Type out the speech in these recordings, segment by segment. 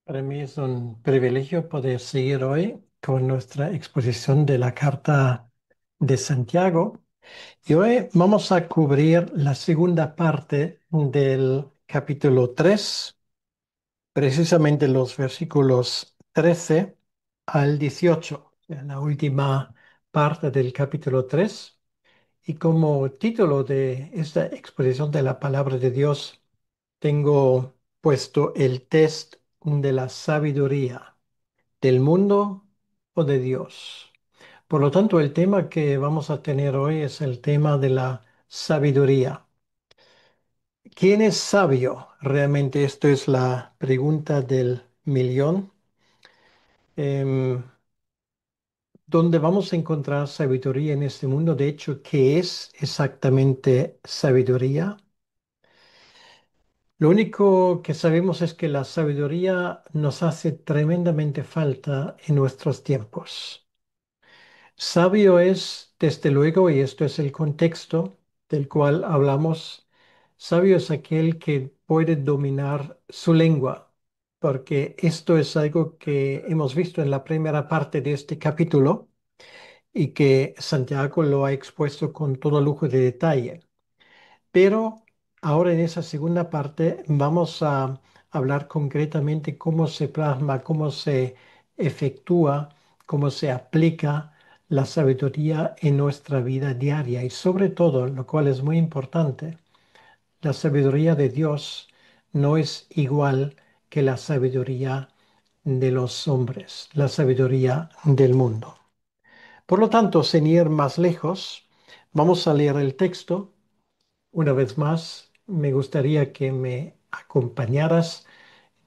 Para mí es un privilegio poder seguir hoy con nuestra exposición de la Carta de Santiago. Y hoy vamos a cubrir la segunda parte del capítulo 3, precisamente los versículos 13 al 18, la última parte del capítulo 3. Y como título de esta exposición de la palabra de Dios, tengo puesto el test de la sabiduría. ¿Del mundo o de Dios? Por lo tanto, el tema que vamos a tener hoy es el tema de la sabiduría. ¿Quién es sabio? Realmente esto es la pregunta del millón. Em, ¿Dónde vamos a encontrar sabiduría en este mundo? De hecho, ¿qué es exactamente sabiduría? Lo único que sabemos es que la sabiduría nos hace tremendamente falta en nuestros tiempos. Sabio es, desde luego, y esto es el contexto del cual hablamos, sabio es aquel que puede dominar su lengua, porque esto es algo que hemos visto en la primera parte de este capítulo y que Santiago lo ha expuesto con todo lujo de detalle. Pero ahora en esa segunda parte vamos a hablar concretamente cómo se plasma, cómo se efectúa, cómo se aplica la sabiduría en nuestra vida diaria y sobre todo, lo cual es muy importante, la sabiduría de Dios no es igual que la sabiduría de los hombres, la sabiduría del mundo. Por lo tanto, sin ir más lejos, vamos a leer el texto una vez más, me gustaría que me acompañaras.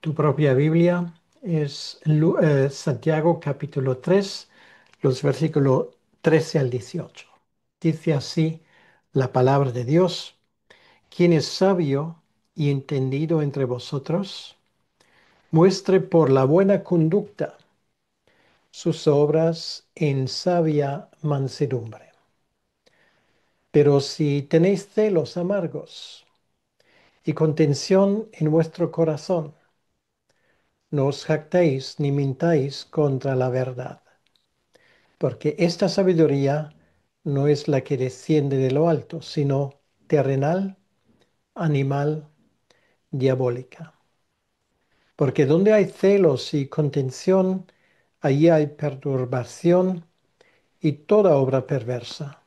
Tu propia Biblia es Santiago capítulo 3, los versículos 13 al 18. Dice así la palabra de Dios: ¿Quién es sabio y entendido entre vosotros? Muestre por la buena conducta sus obras en sabia mansedumbre. Pero si tenéis celos amargos y contención en vuestro corazón, no os jactéis ni mintáis contra la verdad, porque esta sabiduría no es la que desciende de lo alto, sino terrenal, animal, diabólica. Porque donde hay celos y contención, allí hay perturbación y toda obra perversa.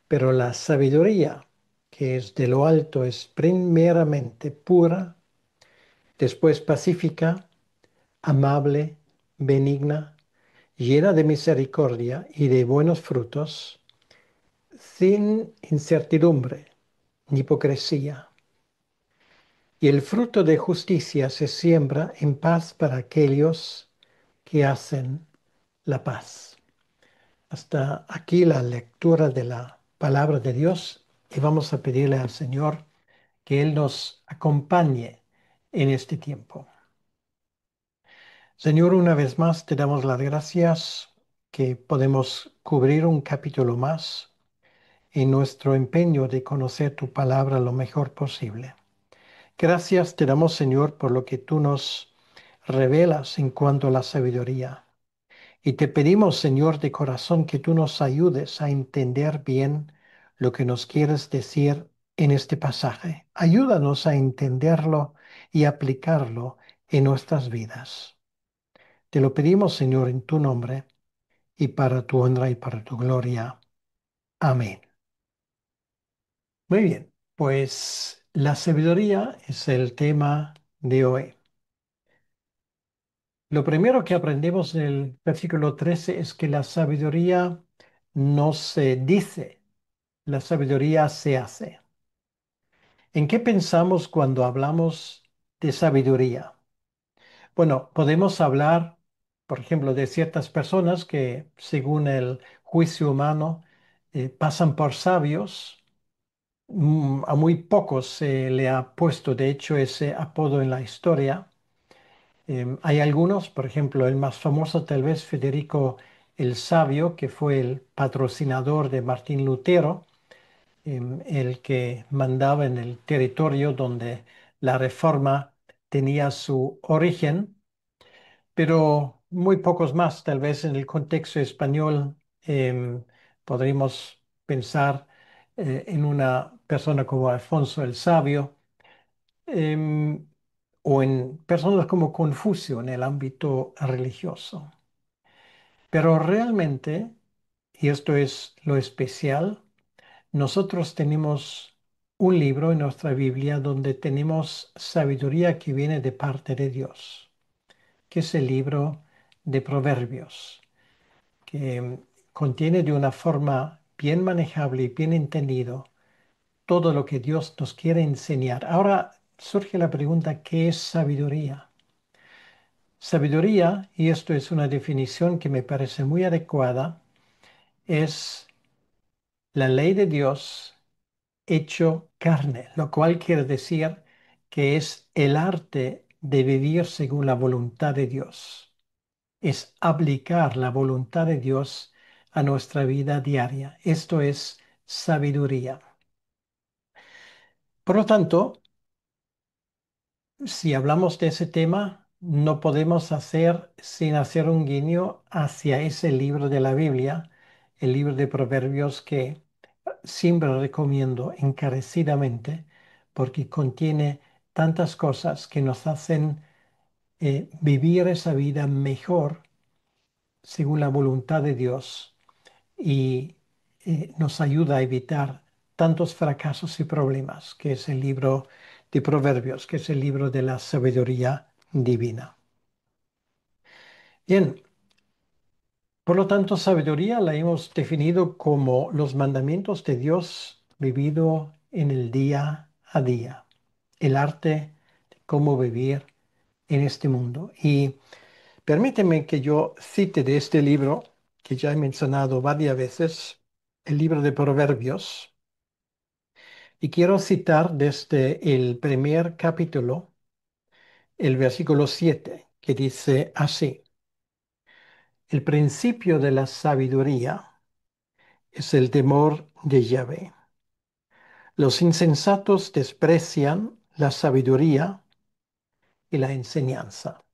Pero la sabiduría que es de lo alto es primeramente pura, después pacífica, amable, benigna, llena de misericordia y de buenos frutos, sin incertidumbre ni hipocresía. Y el fruto de justicia se siembra en paz para aquellos que hacen la paz. Hasta aquí la lectura de la palabra de Dios y vamos a pedirle al Señor que Él nos acompañe en este tiempo. Señor, una vez más te damos las gracias que podemos cubrir un capítulo más en nuestro empeño de conocer tu palabra lo mejor posible. Gracias te damos, Señor, por lo que tú nos revelas en cuanto a la sabiduría. Y te pedimos, Señor, de corazón, que tú nos ayudes a entender bien lo que nos quieres decir en este pasaje. Ayúdanos a entenderlo y aplicarlo en nuestras vidas. Te lo pedimos, Señor, en tu nombre y para tu honra y para tu gloria. Amén. Muy bien, pues la sabiduría es el tema de hoy. Lo primero que aprendemos en el versículo 13 es que la sabiduría no se dice, la sabiduría se hace. ¿En qué pensamos cuando hablamos de sabiduría? Bueno, podemos hablar, por ejemplo, de ciertas personas que, según el juicio humano, pasan por sabios. A muy pocos se le ha puesto, de hecho, ese apodo en la historia. Hay algunos, por ejemplo, el más famoso tal vez Federico el Sabio, que fue el patrocinador de Martín Lutero, el que mandaba en el territorio donde la reforma tenía su origen, pero muy pocos más, tal vez en el contexto español, podríamos pensar en una persona como Alfonso el Sabio, em, o en personas como Confucio en el ámbito religioso. Pero realmente, y esto es lo especial, nosotros tenemos un libro en nuestra Biblia donde tenemos sabiduría que viene de parte de Dios, que es el libro de Proverbios, que contiene de una forma bien manejable y bien entendido todo lo que Dios nos quiere enseñar. Ahora surge la pregunta, ¿qué es sabiduría? Sabiduría, y esto es una definición que me parece muy adecuada, es la ley de Dios hecho carne, lo cual quiere decir que es el arte de vivir según la voluntad de Dios. Es aplicar la voluntad de Dios a nuestra vida diaria. Esto es sabiduría. Por lo tanto, si hablamos de ese tema, no podemos hacer sin hacer un guiño hacia ese libro de la Biblia, el libro de Proverbios que siempre recomiendo encarecidamente porque contiene tantas cosas que nos hacen vivir esa vida mejor según la voluntad de Dios y nos ayuda a evitar tantos fracasos y problemas, que es el libro de Proverbios, que es el libro de la sabiduría divina. Bien, por lo tanto, sabiduría la hemos definido como los mandamientos de Dios vivido en el día a día, el arte de cómo vivir en este mundo. Y permíteme que yo cite de este libro, que ya he mencionado varias veces, el libro de Proverbios, y quiero citar desde el primer capítulo, el versículo 7, que dice así: el principio de la sabiduría es el temor de Yahvé. Los insensatos desprecian la sabiduría y la enseñanza.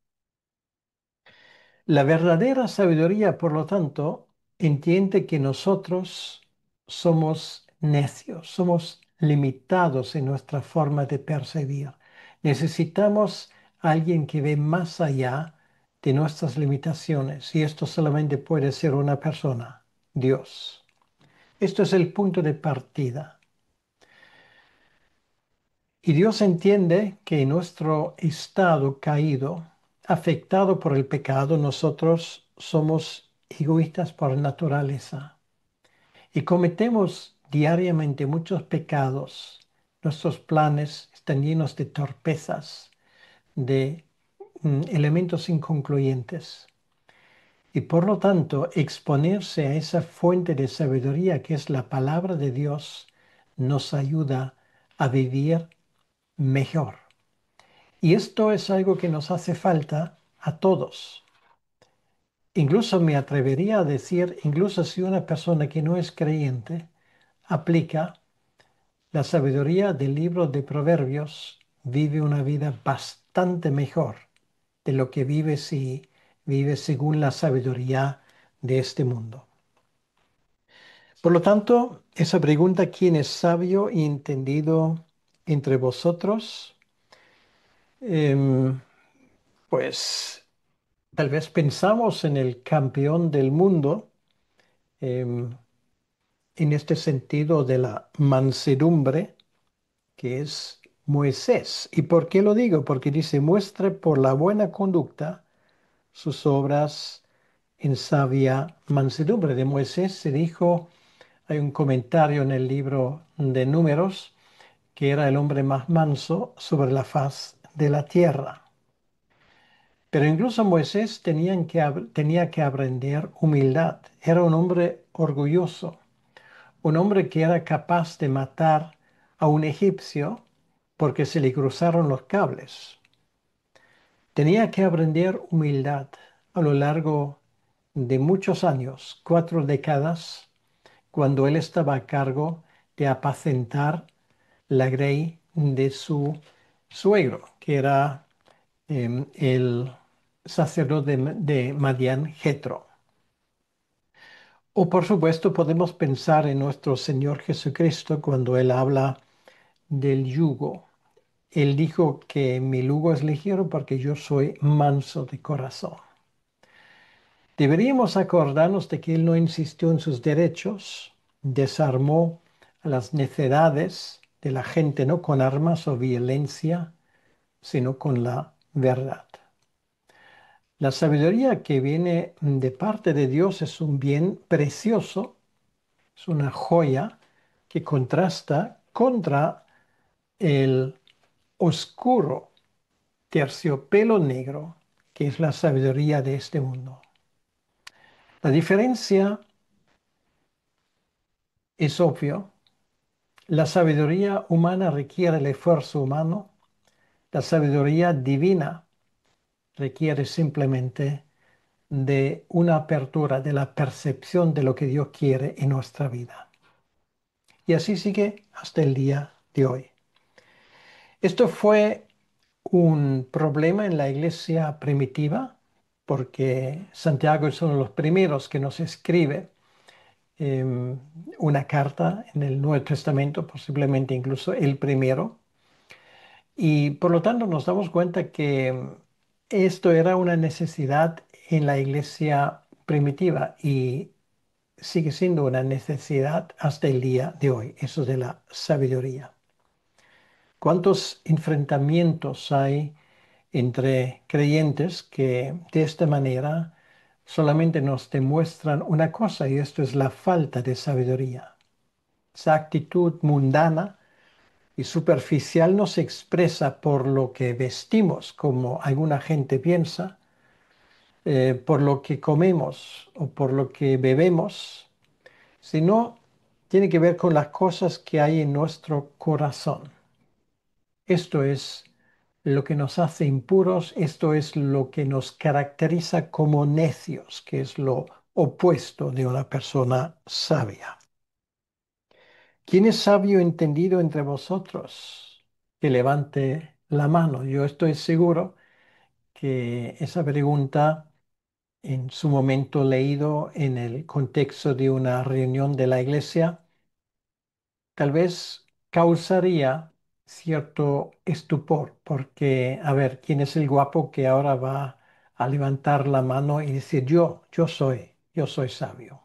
La verdadera sabiduría, por lo tanto, entiende que nosotros somos necios, somos limitados en nuestra forma de percibir. Necesitamos a alguien que ve más allá de nuestras limitaciones y esto solamente puede ser una persona, Dios. Esto es el punto de partida. Y Dios entiende que en nuestro estado caído, afectado por el pecado, nosotros somos egoístas por naturaleza y cometemos diariamente muchos pecados. Nuestros planes están llenos de torpezas, de elementos inconcluyentes. Y por lo tanto, exponerse a esa fuente de sabiduría que es la palabra de Dios nos ayuda a vivir mejor. Y esto es algo que nos hace falta a todos. Incluso me atrevería a decir, incluso si una persona que no es creyente aplica la sabiduría del libro de Proverbios, vive una vida bastante mejor de lo que vive si vive según la sabiduría de este mundo. Por lo tanto, esa pregunta, ¿quién es sabio y entendido entre vosotros? Em, pues tal vez pensamos en el campeón del mundo, em, en este sentido de la mansedumbre, que es Moisés. ¿Y por qué lo digo? Porque dice, muestre por la buena conducta sus obras en sabia mansedumbre. De Moisés se dijo, hay un comentario en el libro de Números, que era el hombre más manso sobre la faz de la tierra. Pero incluso Moisés tenía que aprender humildad. Era un hombre orgulloso, un hombre que era capaz de matar a un egipcio porque se le cruzaron los cables. Tenía que aprender humildad a lo largo de muchos años, 4 décadas, cuando él estaba a cargo de apacentar la grey de su suegro, que era el sacerdote de Madián, Jetro. O por supuesto podemos pensar en nuestro Señor Jesucristo cuando Él habla del yugo. Él dijo que mi yugo es ligero porque yo soy manso de corazón. Deberíamos acordarnos de que Él no insistió en sus derechos, desarmó a las necedades de la gente no con armas o violencia, sino con la verdad. La sabiduría que viene de parte de Dios es un bien precioso, es una joya que contrasta contra el oscuro terciopelo negro que es la sabiduría de este mundo. La diferencia es obvio. La sabiduría humana requiere el esfuerzo humano. La sabiduría divina requiere simplemente de una apertura de la percepción de lo que Dios quiere en nuestra vida. Y así sigue hasta el día de hoy. Esto fue un problema en la iglesia primitiva porque Santiago es uno de los primeros que nos escribe una carta en el Nuevo Testamento, posiblemente incluso el primero. Y por lo tanto nos damos cuenta que esto era una necesidad en la iglesia primitiva y sigue siendo una necesidad hasta el día de hoy, eso de la sabiduría. ¿Cuántos enfrentamientos hay entre creyentes que de esta manera solamente nos demuestran una cosa y esto es la falta de sabiduría? Esa actitud mundana y superficial no se expresa por lo que vestimos, como alguna gente piensa, por lo que comemos o por lo que bebemos, sino tiene que ver con las cosas que hay en nuestro corazón. Esto es lo que nos hace impuros, esto es lo que nos caracteriza como necios, que es lo opuesto de una persona sabia. ¿Quién es sabio entendido entre vosotros? Que levante la mano. Yo estoy seguro que esa pregunta en su momento leído en el contexto de una reunión de la iglesia, tal vez causaría cierto estupor, porque, a ver, ¿quién es el guapo que ahora va a levantar la mano y decir yo soy sabio?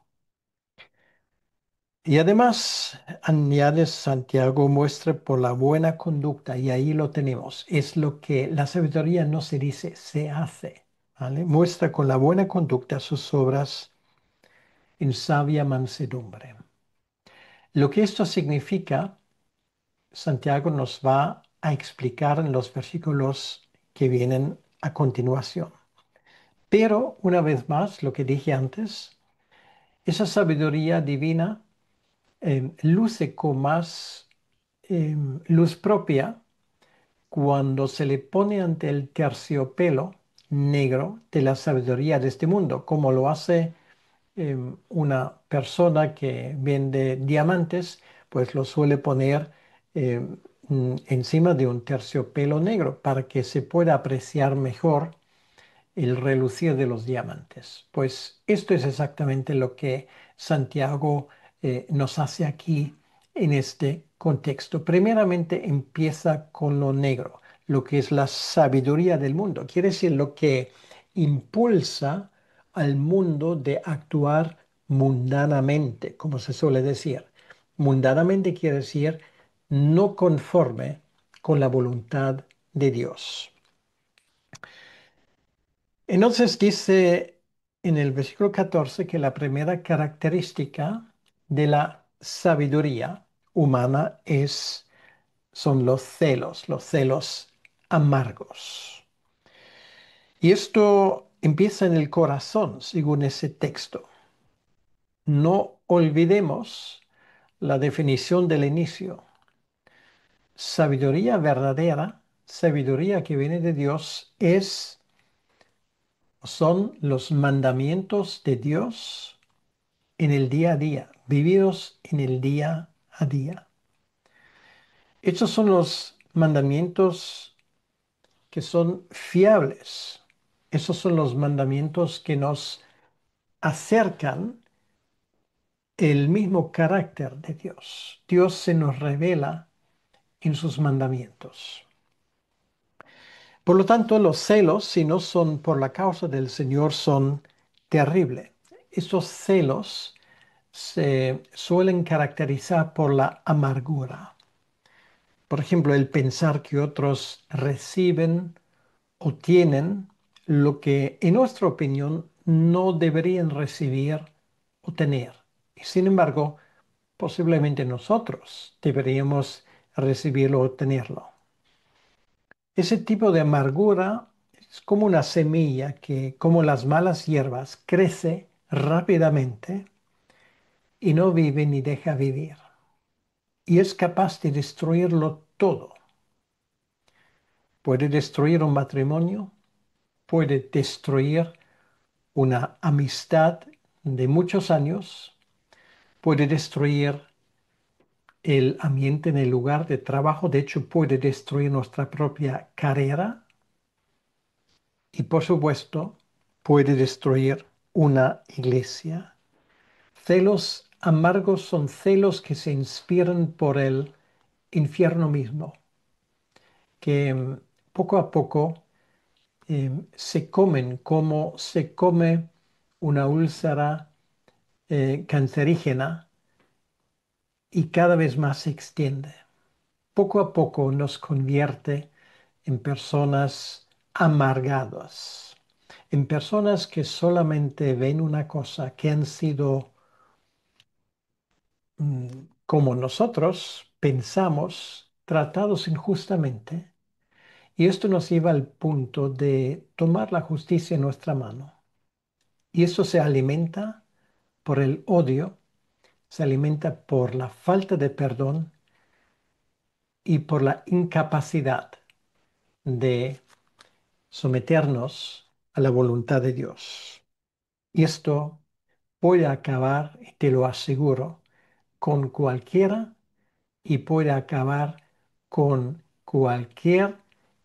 Y además, añade Santiago, muestra por la buena conducta, y ahí lo tenemos. Es lo que la sabiduría no se dice, se hace. ¿Vale? Muestra con la buena conducta sus obras en sabia mansedumbre. Lo que esto significa, Santiago nos va a explicar en los versículos que vienen a continuación. Pero, una vez más, lo que dije antes, esa sabiduría divina luce con más luz propia cuando se le pone ante el terciopelo negro de la sabiduría de este mundo, como lo hace una persona que vende diamantes, pues lo suele poner encima de un terciopelo negro para que se pueda apreciar mejor el relucir de los diamantes. Pues esto es exactamente lo que Santiago nos hace aquí en este contexto. Primeramente empieza con lo negro, lo que es la sabiduría del mundo. Quiere decir lo que impulsa al mundo de actuar mundanamente, como se suele decir. Mundanamente quiere decir no conforme con la voluntad de Dios. Entonces dice en el versículo 14 que la primera característica de la sabiduría humana son los celos amargos. Y esto empieza en el corazón, según ese texto. No olvidemos la definición del inicio. Sabiduría verdadera, sabiduría que viene de Dios, son los mandamientos de Dios en el día a día, vividos en el día a día. Estos son los mandamientos que son fiables. Esos son los mandamientos que nos acercan el mismo carácter de Dios. Dios se nos revela en sus mandamientos. Por lo tanto, los celos, si no son por la causa del Señor, son terribles. Estos celos se suelen caracterizar por la amargura. Por ejemplo, el pensar que otros reciben o tienen lo que, en nuestra opinión, no deberían recibir o tener. Y sin embargo, posiblemente nosotros deberíamos recibirlo o tenerlo. Ese tipo de amargura es como una semilla que, como las malas hierbas, crece rápidamente y no vive ni deja vivir. Y es capaz de destruirlo todo. Puede destruir un matrimonio, puede destruir una amistad de muchos años, puede destruir el ambiente en el lugar de trabajo, de hecho puede destruir nuestra propia carrera y por supuesto puede destruir una iglesia. Celos amargos son celos que se inspiran por el infierno mismo, que poco a poco se comen como se come una úlcera cancerígena y cada vez más se extiende. Poco a poco nos convierte en personas amargadas, en personas que solamente ven una cosa, que han sido como nosotros pensamos, tratados injustamente. Y esto nos lleva al punto de tomar la justicia en nuestra mano. Y eso se alimenta por el odio, se alimenta por la falta de perdón y por la incapacidad de someternos a la voluntad de Dios. Y esto puede acabar, y te lo aseguro, con cualquiera y puede acabar con cualquier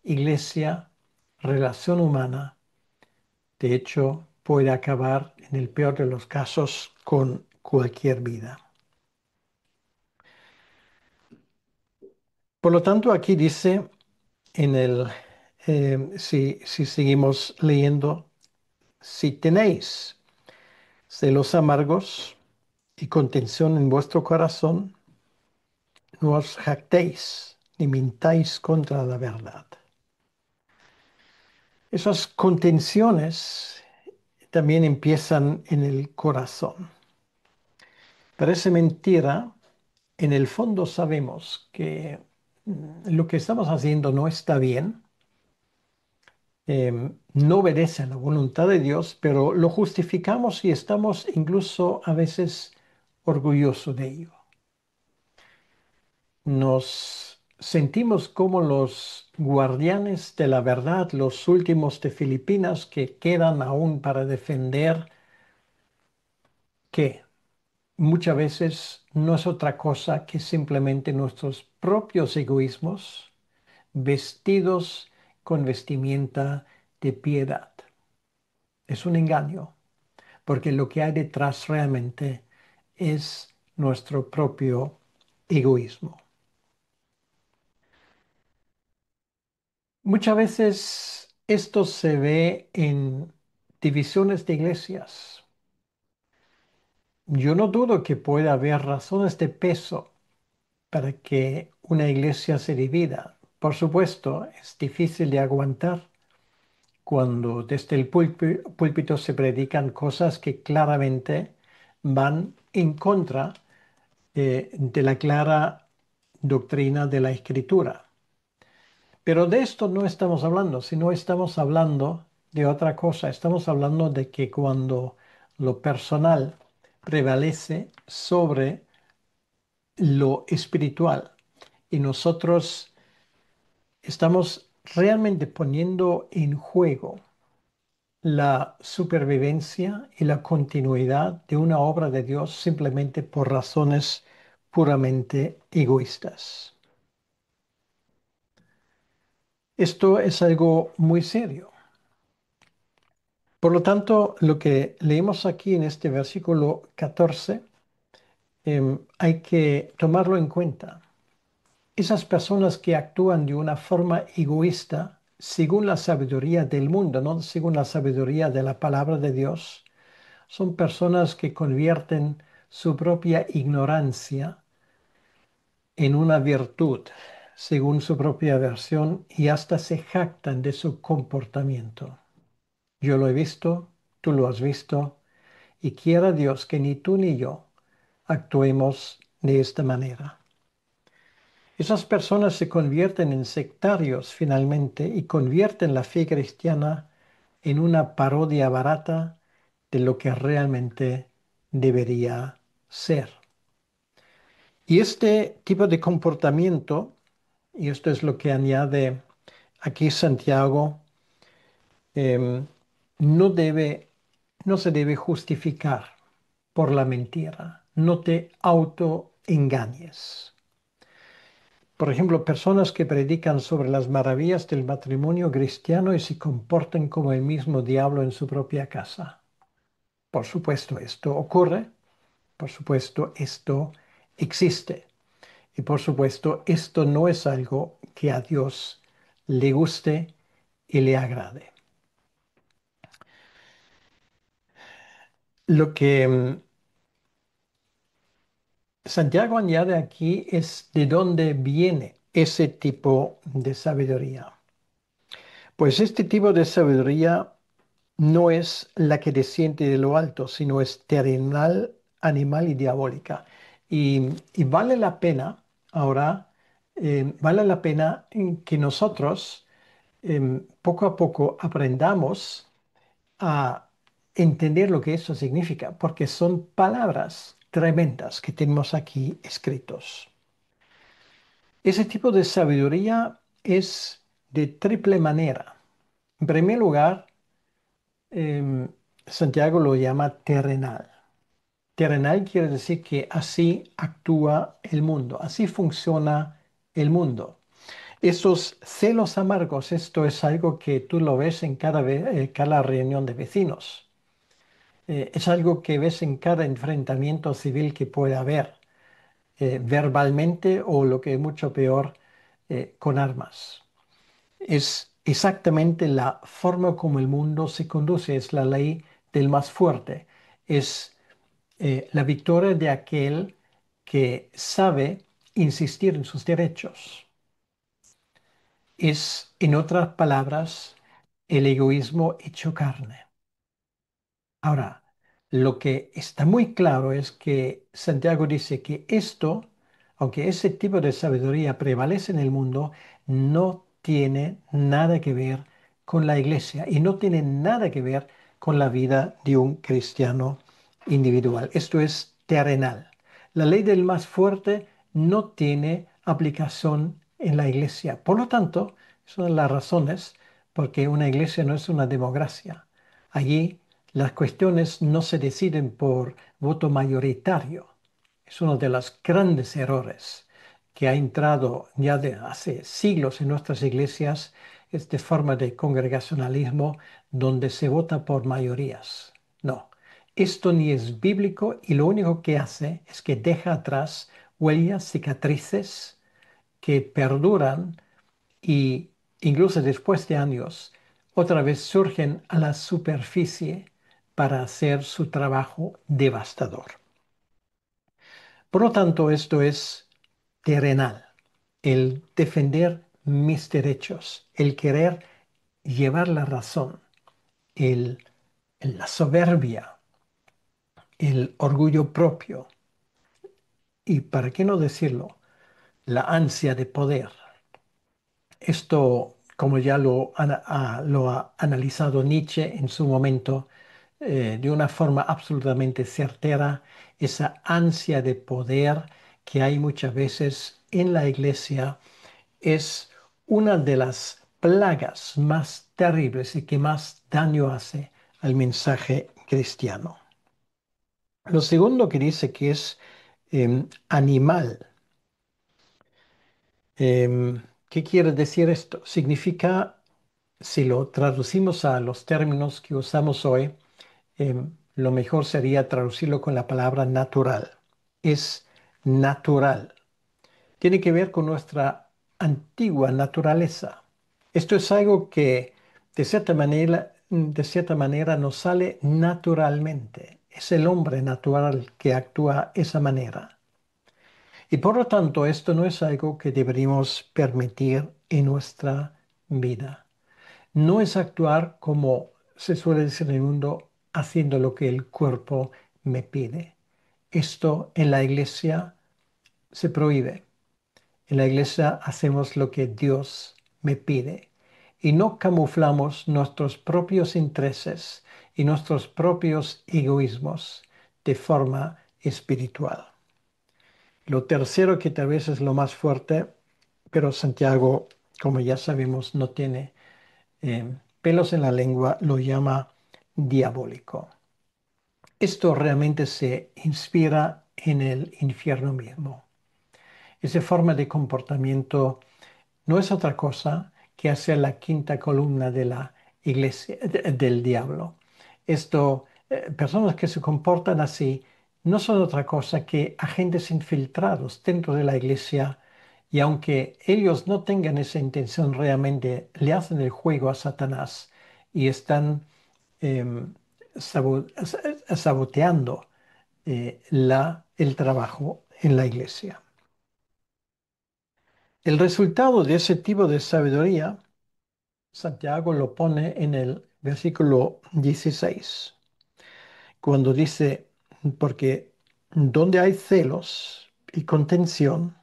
iglesia, relación humana. De hecho, puede acabar, en el peor de los casos, con cualquier vida. Por lo tanto, aquí dice en si seguimos leyendo, si tenéis celos amargos y contención en vuestro corazón, no os jactéis ni mintáis contra la verdad. Esas contenciones también empiezan en el corazón. Parece mentira, en el fondo sabemos que lo que estamos haciendo no está bien, no obedece a la voluntad de Dios, pero lo justificamos y estamos incluso a veces orgullosos de ello. Nos sentimos como los guardianes de la verdad, los últimos de Filipinas que quedan aún para defender que muchas veces no es otra cosa que simplemente nuestros propios egoísmos vestidos con vestimenta de piedad. Es un engaño, porque lo que hay detrás realmente es nuestro propio egoísmo. Muchas veces esto se ve en divisiones de iglesias. Yo no dudo que pueda haber razones de peso para que una iglesia se divida. Por supuesto, es difícil de aguantar cuando desde el púlpito se predican cosas que claramente van en contra de la clara doctrina de la Escritura. Pero de esto no estamos hablando, sino estamos hablando de otra cosa. Estamos hablando de que cuando lo personal prevalece sobre lo espiritual y nosotros estamos realmente poniendo en juego la supervivencia y la continuidad de una obra de Dios simplemente por razones puramente egoístas. Esto es algo muy serio. Por lo tanto, lo que leemos aquí en este versículo 14, hay que tomarlo en cuenta. Esas personas que actúan de una forma egoísta, según la sabiduría del mundo, no según la sabiduría de la palabra de Dios, son personas que convierten su propia ignorancia en una virtud, según su propia versión, y hasta se jactan de su comportamiento. Yo lo he visto, tú lo has visto, y quiera Dios que ni tú ni yo actuemos de esta manera. Esas personas se convierten en sectarios finalmente y convierten la fe cristiana en una parodia barata de lo que realmente debería ser. Y este tipo de comportamiento, y esto es lo que añade aquí Santiago, em, no debe, no se debe justificar por la mentira. No te autoengañes. Por ejemplo, personas que predican sobre las maravillas del matrimonio cristiano y se comportan como el mismo diablo en su propia casa. Por supuesto, esto ocurre. Por supuesto, esto existe. Y por supuesto, esto no es algo que a Dios le guste y le agrade. Lo que Santiago añade aquí es de dónde viene ese tipo de sabiduría. Pues este tipo de sabiduría no es la que desciende de lo alto, sino es terrenal, animal y diabólica. Y vale la pena, ahora, vale la pena que nosotros poco a poco aprendamos a entender lo que eso significa, porque son palabras tremendas que tenemos aquí escritos. Ese tipo de sabiduría es de triple manera. En primer lugar, Santiago lo llama terrenal. Terrenal quiere decir que así actúa el mundo, así funciona el mundo. Esos celos amargos, esto es algo que tú lo ves en cada reunión de vecinos. Es algo que ves en cada enfrentamiento civil que puede haber, verbalmente o lo que es mucho peor, con armas. Es exactamente la forma como el mundo se conduce, es la ley del más fuerte, es la victoria de aquel que sabe insistir en sus derechos. Es, en otras palabras, el egoísmo hecho carne. Ahora, lo que está muy claro es que Santiago dice que esto, aunque ese tipo de sabiduría prevalece en el mundo, no tiene nada que ver con la iglesia y no tiene nada que ver con la vida de un cristiano individual. Esto es terrenal. La ley del más fuerte no tiene aplicación en la iglesia. Por lo tanto, son las razones por qué una iglesia no es una democracia. Allí las cuestiones no se deciden por voto mayoritario. Es uno de los grandes errores que ha entrado ya de hace siglos en nuestras iglesias, esta forma de congregacionalismo donde se vota por mayorías. No, esto ni es bíblico y lo único que hace es que deja atrás huellas, cicatrices que perduran y incluso después de años, otra vez surgen a la superficie para hacer su trabajo devastador. Por lo tanto, esto es terrenal, el defender mis derechos, el querer llevar la razón, el, la soberbia, el orgullo propio y, ¿para qué no decirlo?, la ansia de poder. Esto, como ya lo ha analizado Nietzsche en su momento, de una forma absolutamente certera, esa ansia de poder que hay muchas veces en la iglesia es una de las plagas más terribles y que más daño hace al mensaje cristiano. Lo segundo que dice que es animal. ¿Qué quiere decir esto? Significa, si lo traducimos a los términos que usamos hoy, lo mejor sería traducirlo con la palabra natural. Es natural. Tiene que ver con nuestra antigua naturaleza. Esto es algo que de cierta manera nos sale naturalmente. Es el hombre natural que actúa esa manera. Y por lo tanto, esto no es algo que deberíamos permitir en nuestra vida. No es actuar como se suele decir en el mundo, haciendo lo que el cuerpo me pide. Esto en la iglesia se prohíbe. En la iglesia hacemos lo que Dios me pide y no camuflamos nuestros propios intereses y nuestros propios egoísmos de forma espiritual. Lo tercero que tal vez es lo más fuerte, pero Santiago, como ya sabemos, no tiene pelos en la lengua, lo llama diabólico. Esto realmente se inspira en el infierno mismo. Esa forma de comportamiento no es otra cosa que hacer la quinta columna de la iglesia del diablo. Esto, personas que se comportan así no son otra cosa que agentes infiltrados dentro de la iglesia y aunque ellos no tengan esa intención realmente, le hacen el juego a Satanás y están em, saboteando el trabajo en la iglesia. El resultado de ese tipo de sabiduría, Santiago lo pone en el versículo 16, cuando dice, porque donde hay celos y contención,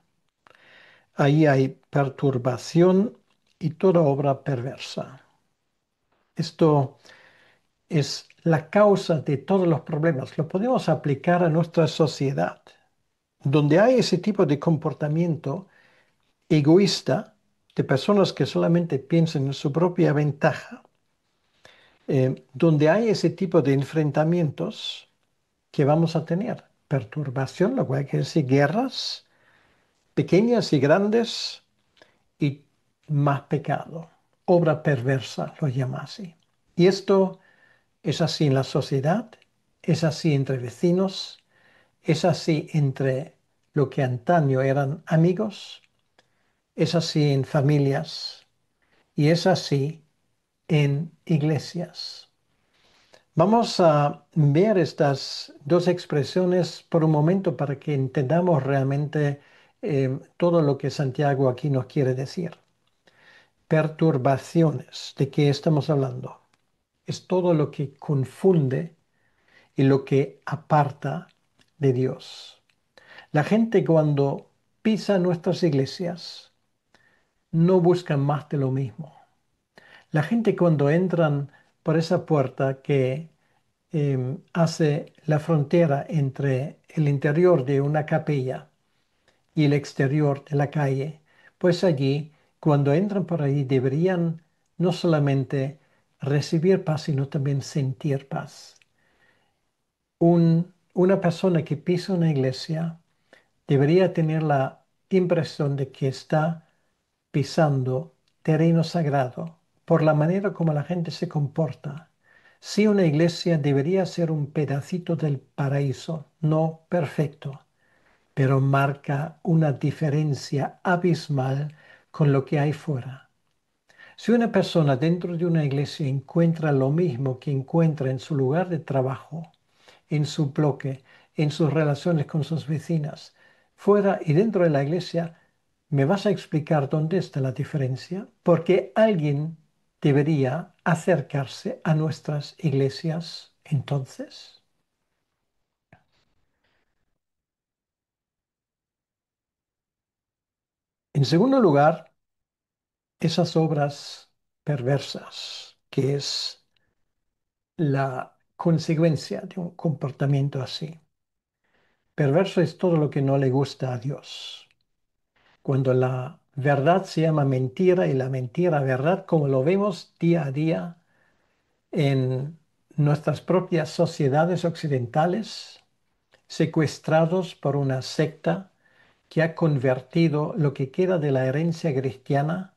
ahí hay perturbación y toda obra perversa. Esto es la causa de todos los problemas. Lo podemos aplicar a nuestra sociedad. Donde hay ese tipo de comportamiento egoísta de personas que solamente piensan en su propia ventaja, donde hay ese tipo de enfrentamientos que vamos a tener, perturbación, lo cual quiere decir guerras, pequeñas y grandes, y más pecado, obra perversa, lo llama así. Y esto es así en la sociedad, es así entre vecinos, es así entre lo que antaño eran amigos, es así en familias y es así en iglesias. Vamos a ver estas dos expresiones por un momento para que entendamos realmente todo lo que Santiago aquí nos quiere decir. Perturbaciones, ¿de qué estamos hablando? Es todo lo que confunde y lo que aparta de Dios. La gente cuando pisa nuestras iglesias no busca más de lo mismo. La gente cuando entran por esa puerta que hace la frontera entre el interior de una capilla y el exterior de la calle, pues allí, cuando entran por ahí, deberían no solamente recibir paz, sino también sentir paz. Una persona que pisa una iglesia debería tener la impresión de que está pisando terreno sagrado por la manera como la gente se comporta. Sí, una iglesia debería ser un pedacito del paraíso, no perfecto, pero marca una diferencia abismal con lo que hay fuera. Si una persona dentro de una iglesia encuentra lo mismo que encuentra en su lugar de trabajo, en su bloque, en sus relaciones con sus vecinas, fuera y dentro de la iglesia, ¿me vas a explicar dónde está la diferencia? Porque alguien debería acercarse a nuestras iglesias entonces. En segundo lugar, esas obras perversas, que es la consecuencia de un comportamiento así. Perverso es todo lo que no le gusta a Dios. Cuando la verdad se llama mentira y la mentira verdad, como lo vemos día a día en nuestras propias sociedades occidentales, secuestrados por una secta que ha convertido lo que queda de la herencia cristiana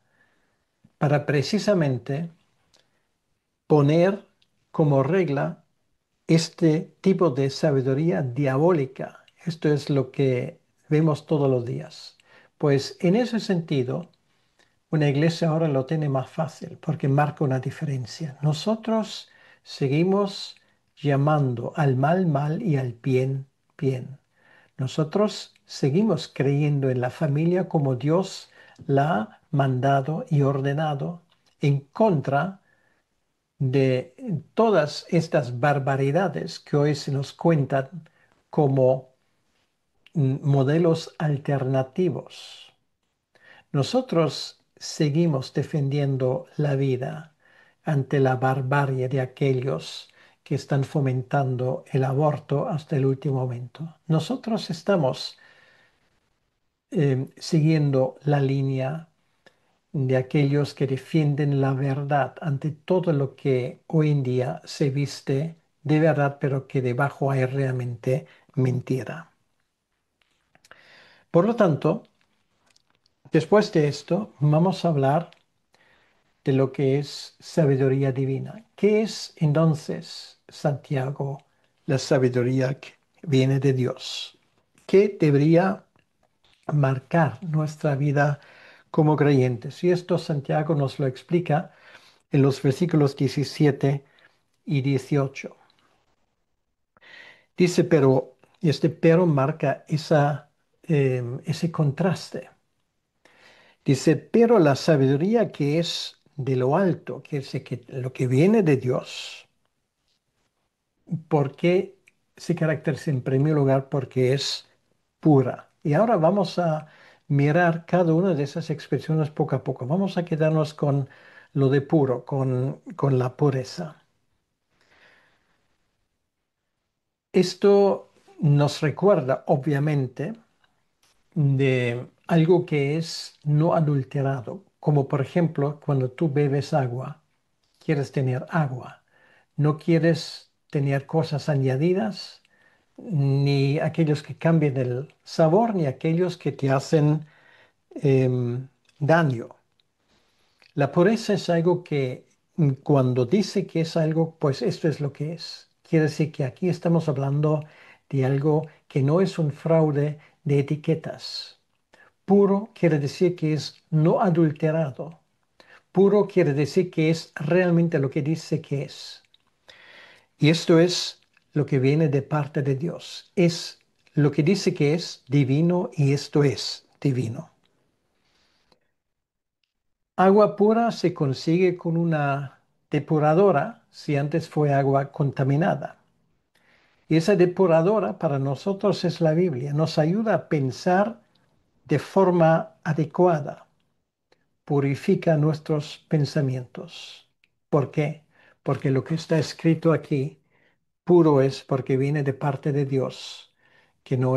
para precisamente poner como regla este tipo de sabiduría diabólica. Esto es lo que vemos todos los días. Pues en ese sentido, una iglesia ahora lo tiene más fácil porque marca una diferencia. Nosotros seguimos llamando al mal mal y al bien bien. Nosotros seguimos creyendo en la familia como Dios la ha mandado y ordenado en contra de todas estas barbaridades que hoy se nos cuentan como modelos alternativos. Nosotros seguimos defendiendo la vida ante la barbarie de aquellos que están fomentando el aborto hasta el último momento. Nosotros estamos siguiendo la línea de aquellos que defienden la verdad ante todo lo que hoy en día se viste de verdad, pero que debajo hay realmente mentira. Por lo tanto, después de esto, vamos a hablar de lo que es sabiduría divina. ¿Qué es entonces, Santiago, la sabiduría que viene de Dios? ¿Qué debería marcar nuestra vida como creyentes? Y esto Santiago nos lo explica en los versículos 17 y 18. Dice, pero, y este pero marca ese contraste. Dice, pero la sabiduría que es de lo alto, que es que lo que viene de Dios, ¿por qué se caracteriza en primer lugar? Porque es pura. Y ahora vamos a mirar cada una de esas expresiones poco a poco. Vamos a quedarnos con lo de puro, con la pureza. Esto nos recuerda, obviamente, de algo que es no adulterado, como por ejemplo cuando tú bebes agua, quieres tener agua, no quieres tener cosas añadidas, ni aquellos que cambien el sabor, ni aquellos que te hacen daño. La pureza es algo que cuando dice que es algo, pues esto es lo que es. Quiere decir que aquí estamos hablando de algo que no es un fraude de etiquetas. Puro quiere decir que es no adulterado. Puro quiere decir que es realmente lo que dice que es. Y esto es lo que viene de parte de Dios. Es lo que dice que es divino y esto es divino. Agua pura se consigue con una depuradora si antes fue agua contaminada. Y esa depuradora para nosotros es la Biblia. Nos ayuda a pensar de forma adecuada. Purifica nuestros pensamientos. ¿Por qué? Porque lo que está escrito aquí, puro es porque viene de parte de Dios, que no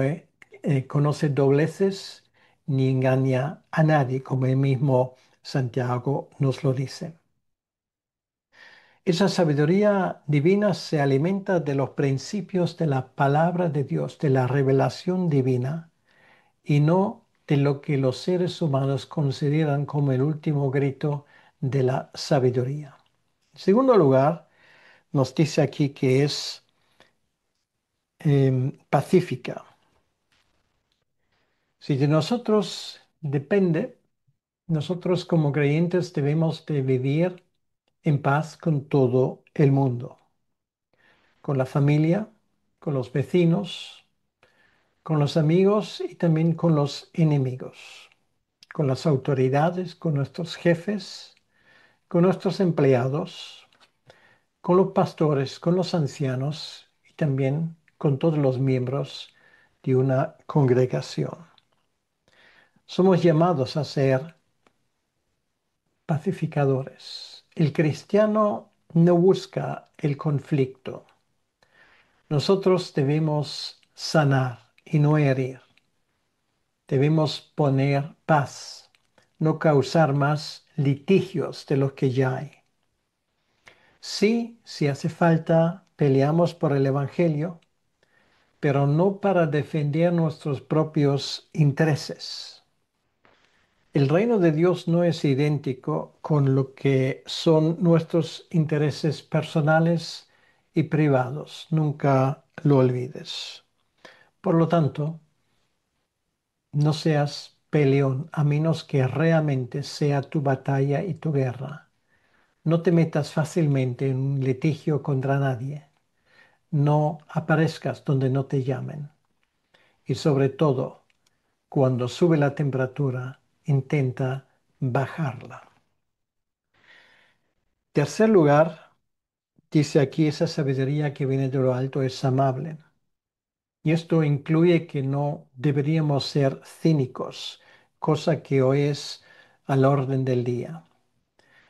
conoce dobleces ni engaña a nadie, como el mismo Santiago nos lo dice. Esa sabiduría divina se alimenta de los principios de la palabra de Dios, de la revelación divina, y no de lo que los seres humanos consideran como el último grito de la sabiduría. En segundo lugar, nos dice aquí que es pacífica. Si de nosotros depende, nosotros como creyentes debemos de vivir en paz con todo el mundo, con la familia, con los vecinos, con los amigos y también con los enemigos, con las autoridades, con nuestros jefes, con nuestros empleados, con los pastores, con los ancianos y también con todos los miembros de una congregación. Somos llamados a ser pacificadores. El cristiano no busca el conflicto. Nosotros debemos sanar y no herir. Debemos poner paz, no causar más litigios de los que ya hay. Sí, si hace falta, peleamos por el Evangelio, pero no para defender nuestros propios intereses. El reino de Dios no es idéntico con lo que son nuestros intereses personales y privados. Nunca lo olvides. Por lo tanto, no seas peleón a menos que realmente sea tu batalla y tu guerra. No te metas fácilmente en un litigio contra nadie. No aparezcas donde no te llamen. Y sobre todo, cuando sube la temperatura, intenta bajarla. Tercer lugar, dice aquí, esa sabiduría que viene de lo alto es amable. Y esto incluye que no deberíamos ser cínicos, cosa que hoy es al orden del día,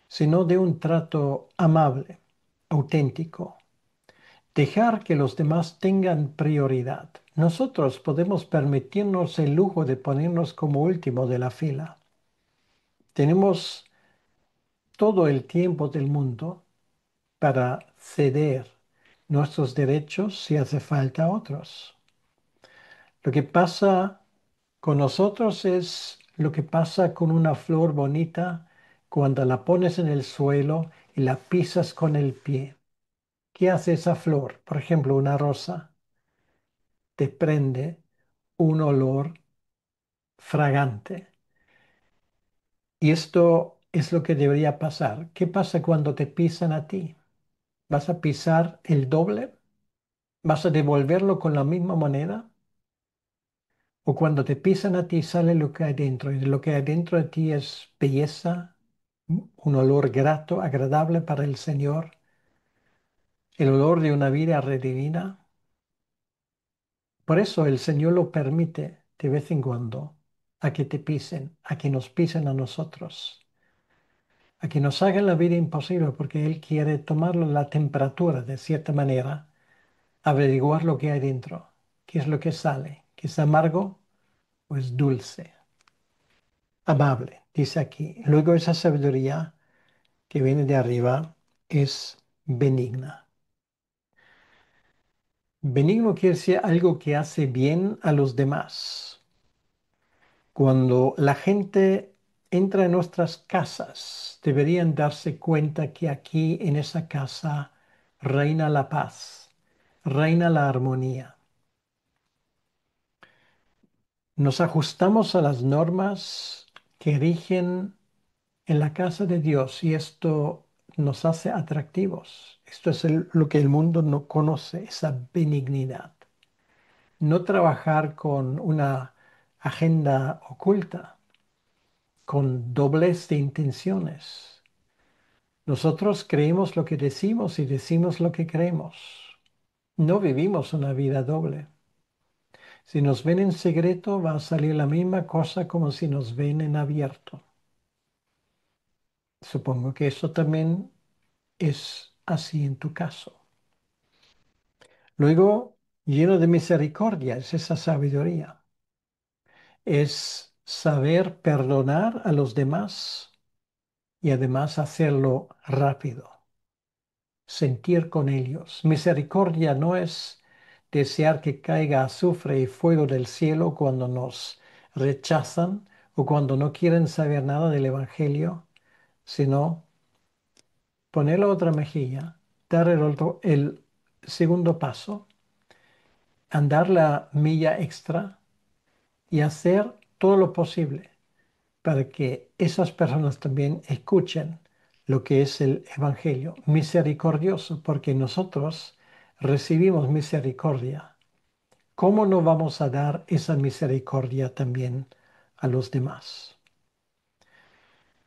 sino de un trato amable, auténtico. Dejar que los demás tengan prioridad. Nosotros podemos permitirnos el lujo de ponernos como último de la fila. Tenemos todo el tiempo del mundo para ceder nuestros derechos si hace falta a otros. Lo que pasa con nosotros es lo que pasa con una flor bonita cuando la pones en el suelo y la pisas con el pie. ¿Qué hace esa flor? Por ejemplo, una rosa. Te prende un olor fragante. Y esto es lo que debería pasar. ¿Qué pasa cuando te pisan a ti? ¿Vas a pisar el doble? ¿Vas a devolverlo con la misma moneda? ¿O cuando te pisan a ti sale lo que hay dentro? Y lo que hay dentro de ti es belleza, un olor grato, agradable para el Señor, el olor de una vida redimida. Por eso el Señor lo permite de vez en cuando a que te pisen, a que nos pisen a nosotros, a que nos hagan la vida imposible porque Él quiere tomarlo la temperatura de cierta manera, averiguar lo que hay dentro, qué es lo que sale, que es amargo o es dulce, amable, dice aquí. Luego esa sabiduría que viene de arriba es benigna. Benigno quiere decir algo que hace bien a los demás. Cuando la gente entra en nuestras casas, deberían darse cuenta que aquí en esa casa reina la paz, reina la armonía. Nos ajustamos a las normas que rigen en la casa de Dios y esto nos hace atractivos. Esto es lo que el mundo no conoce, esa benignidad. No trabajar con una agenda oculta, con doblez de intenciones. Nosotros creemos lo que decimos y decimos lo que creemos. No vivimos una vida doble. Si nos ven en secreto, va a salir la misma cosa como si nos ven en abierto. Supongo que eso también es así en tu caso. Luego, lleno de misericordia, es esa sabiduría. Es saber perdonar a los demás y además hacerlo rápido. Sentir con ellos. Misericordia no es desear que caiga azufre y fuego del cielo cuando nos rechazan o cuando no quieren saber nada del Evangelio, sino poner la otra mejilla, dar el segundo paso, andar la milla extra y hacer todo lo posible para que esas personas también escuchen lo que es el Evangelio misericordioso, porque nosotros recibimos misericordia. ¿Cómo no vamos a dar esa misericordia también a los demás?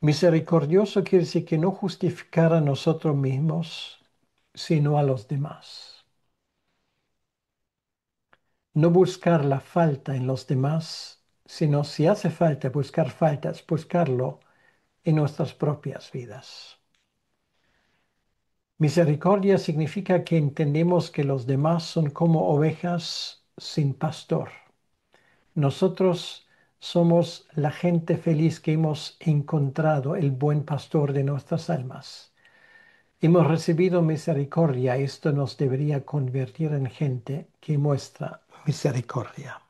Misericordioso quiere decir que no justificar a nosotros mismos, sino a los demás. No buscar la falta en los demás, sino si hace falta buscar faltas, buscarlo en nuestras propias vidas. Misericordia significa que entendemos que los demás son como ovejas sin pastor. Nosotros somos la gente feliz que hemos encontrado el buen pastor de nuestras almas. Hemos recibido misericordia. Esto nos debería convertir en gente que muestra misericordia.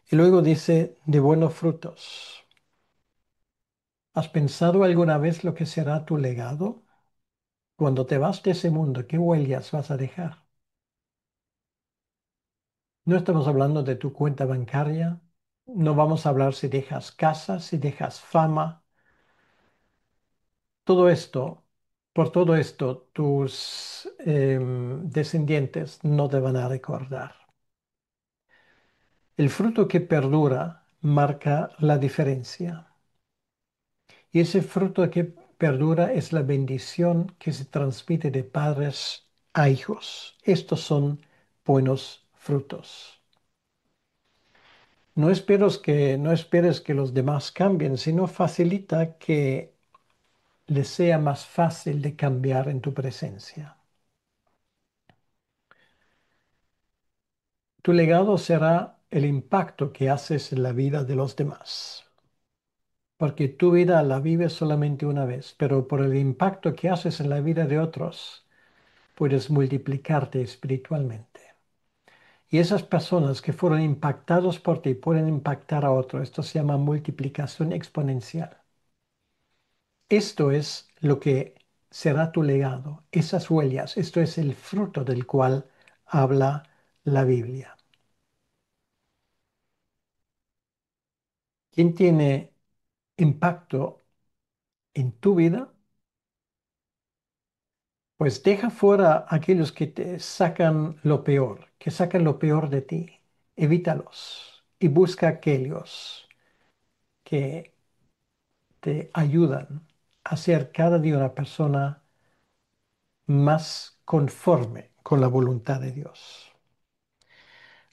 Y luego dice, de buenos frutos. ¿Has pensado alguna vez lo que será tu legado? Cuando te vas de ese mundo, ¿qué huellas vas a dejar? No estamos hablando de tu cuenta bancaria, no vamos a hablar si dejas casa, si dejas fama. Todo esto, por todo esto, tus descendientes no te van a recordar. El fruto que perdura marca la diferencia. Y ese fruto que perdura es la bendición que se transmite de padres a hijos. Estos son buenos frutos. No esperes que los demás cambien, sino facilita que les sea más fácil de cambiar en tu presencia. Tu legado será el impacto que haces en la vida de los demás, porque tu vida la vives solamente una vez, pero por el impacto que haces en la vida de otros, puedes multiplicarte espiritualmente. Y esas personas que fueron impactados por ti pueden impactar a otros. Esto se llama multiplicación exponencial. Esto es lo que será tu legado, esas huellas. Esto es el fruto del cual habla la Biblia. ¿Quién tiene impacto en tu vida? Pues deja fuera aquellos que te sacan lo peor, que sacan lo peor de ti. Evítalos y busca aquellos que te ayudan a ser cada día una persona más conforme con la voluntad de Dios.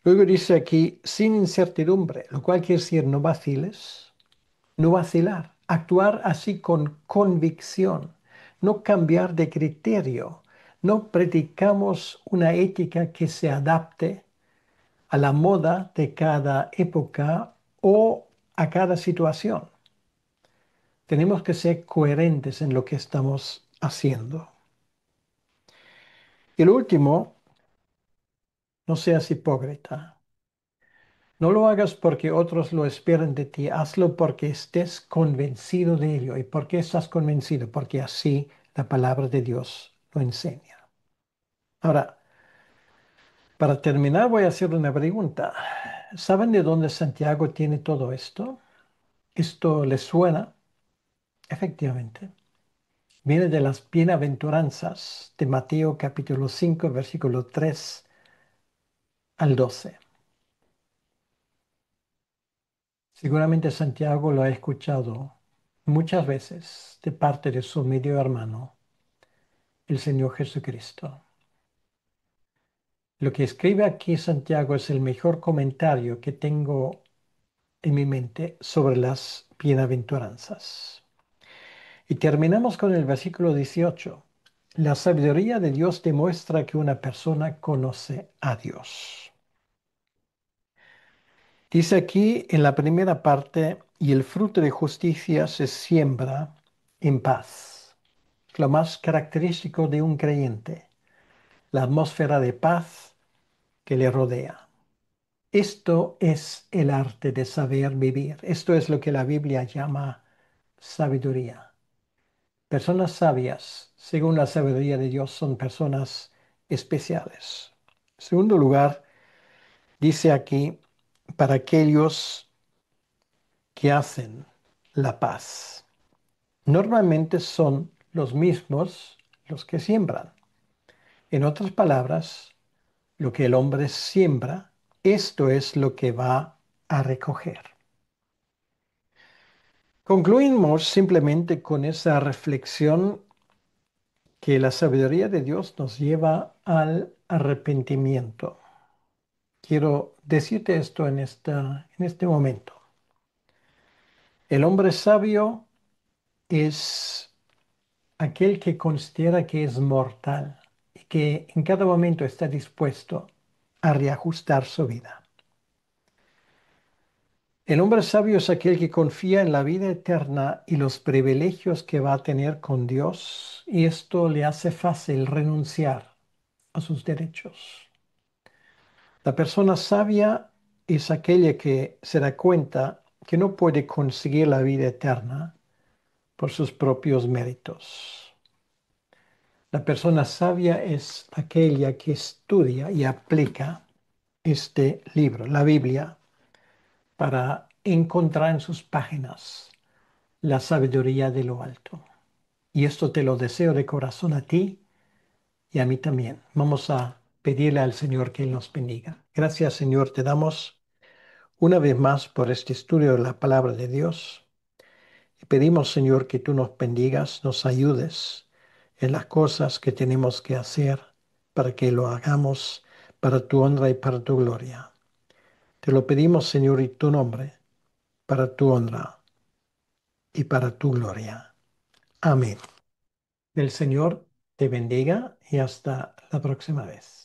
Luego dice aquí, sin incertidumbre, lo cual quiere decir no vaciles, no vacilar, actuar así con convicción, no cambiar de criterio, no predicamos una ética que se adapte a la moda de cada época o a cada situación. Tenemos que ser coherentes en lo que estamos haciendo. Y lo último, no seas hipócrita. No lo hagas porque otros lo esperan de ti, hazlo porque estés convencido de ello. ¿Y por qué estás convencido? Porque así la palabra de Dios lo enseña. Ahora, para terminar voy a hacer una pregunta. ¿Saben de dónde Santiago tiene todo esto? ¿Esto les suena? Efectivamente. Viene de las bienaventuranzas de Mateo capítulo 5, versículo 3 al 12. Seguramente Santiago lo ha escuchado muchas veces de parte de su medio hermano, el Señor Jesucristo. Lo que escribe aquí Santiago es el mejor comentario que tengo en mi mente sobre las bienaventuranzas. Y terminamos con el versículo 18. La sabiduría de Dios demuestra que una persona conoce a Dios. Dice aquí en la primera parte, y el fruto de justicia se siembra en paz. Lo más característico de un creyente, la atmósfera de paz que le rodea. Esto es el arte de saber vivir. Esto es lo que la Biblia llama sabiduría. Personas sabias, según la sabiduría de Dios, son personas especiales. En segundo lugar, dice aquí, para aquellos que hacen la paz. Normalmente son los mismos los que siembran. En otras palabras, lo que el hombre siembra, esto es lo que va a recoger. Concluimos simplemente con esa reflexión que la sabiduría de Dios nos lleva al arrepentimiento. Quiero decirte esto en este momento. El hombre sabio es aquel que considera que es mortal y que en cada momento está dispuesto a reajustar su vida. El hombre sabio es aquel que confía en la vida eterna y los privilegios que va a tener con Dios, y esto le hace fácil renunciar a sus derechos. La persona sabia es aquella que se da cuenta que no puede conseguir la vida eterna por sus propios méritos. La persona sabia es aquella que estudia y aplica este libro, la Biblia, para encontrar en sus páginas la sabiduría de lo alto. Y esto te lo deseo de corazón a ti y a mí también. Vamos a pedirle al Señor que Él nos bendiga. Gracias, Señor, te damos una vez más por este estudio de la palabra de Dios. Y pedimos, Señor, que tú nos bendigas, nos ayudes en las cosas que tenemos que hacer para que lo hagamos para tu honra y para tu gloria. Te lo pedimos, Señor, en tu nombre, para tu honra y para tu gloria. Amén. El Señor te bendiga y hasta la próxima vez.